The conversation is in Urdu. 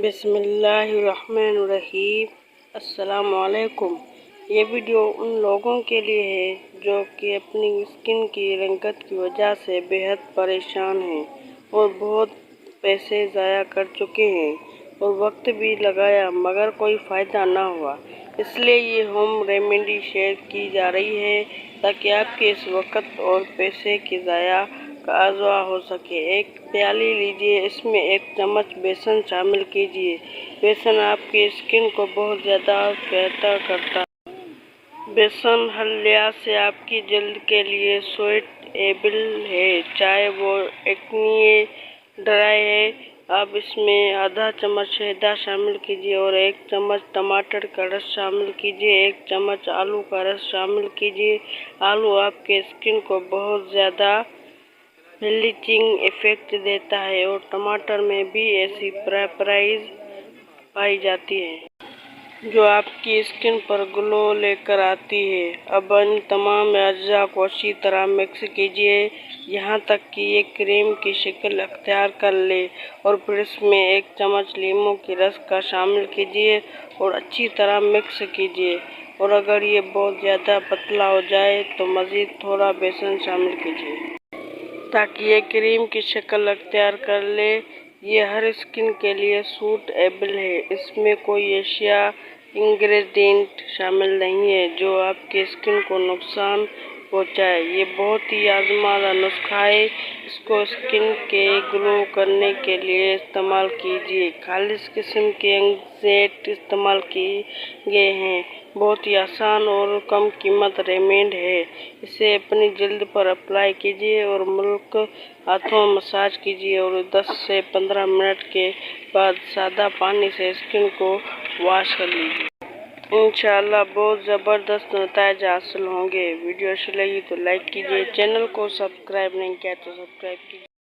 بسم اللہ الرحمن الرحیم۔ السلام علیکم۔ یہ ویڈیو ان لوگوں کے لیے ہے جو کہ اپنی اسکن کی رنگت کی وجہ سے بے حد پریشان ہیں اور بہت پیسے ضائع کر چکے ہیں اور وقت بھی لگایا مگر کوئی فائدہ نہ ہوا۔ اس لیے یہ ہوم ریمیڈی شیئر کی جا رہی ہے تاکہ آپ کے اس وقت اور پیسے کی ضائع کا ازالہ ہو سکے۔ ایک پیالی لیجیے، اس میں 1 چمچ بیسن شامل کیجیے۔ بیسن آپ کی اسکن کو بہت زیادہ فائدہ کرتا ہے۔ بیسن ہر لحاظ سے آپ کی جلد کے لیے سوئٹیبل ہے، چاہے وہ ایکنی ڈرائی ہے۔ اب اس میں آدھا چمچ شہد شامل کیجیے اور 1 چمچ ٹماٹر کا رس شامل کیجیے۔ 1 چمچ آلو کا رس شامل کیجیے۔ آلو آپ کے اسکن کو بہت زیادہ بلیچنگ ایفیکٹ دیتا ہے اور ٹماٹر میں بھی ایسی پراپرٹیز پائی جاتی ہیں جو آپ کی اسکن پر گلو لے کر آتی ہے۔ اب ان تمام اجزاء کو اچھی طرح مکس کیجیے یہاں تک کہ یہ کریم کی شکل اختیار کر لے اور پھر اس میں 1 چمچ لیموں کے رس کا شامل کیجیے اور اچھی طرح مکس کیجیے، اور اگر یہ بہت زیادہ پتلا ہو جائے تو مزید تھوڑا بیسن شامل کیجیے تاکہ یہ کریم کی شکل اختیار کر لے۔ یہ ہر اسکن کے لیے سوٹیبل ہے۔ اس میں کوئی ایسا انگریڈینٹ شامل نہیں ہے جو آپ کی اسکن کو نقصان پہنچائے۔ یہ بہت ہی آزمودہ نسخہ ہے۔ اس کو اسکن کے گلو کرنے کے لیے استعمال کیجیے۔ خالص قسم کے انگریڈینٹ استعمال کیے گئے ہیں۔ بہت ہی آسان اور کم قیمت ریمیڈی ہے۔ اسے اپنی جلد پر اپلائی کیجیے اور ملک ہاتھوں مساج کیجیے اور 10 سے 15 منٹ کے بعد سادہ پانی سے اسکن کو واش کر لیجیے۔ انشاءاللہ بہت زبردست نتائج حاصل ہوں گے۔ ویڈیو اچھی لگی تو لائک کیجیے، چینل کو سبسکرائب نہیں کیا تو سبسکرائب کیجیے۔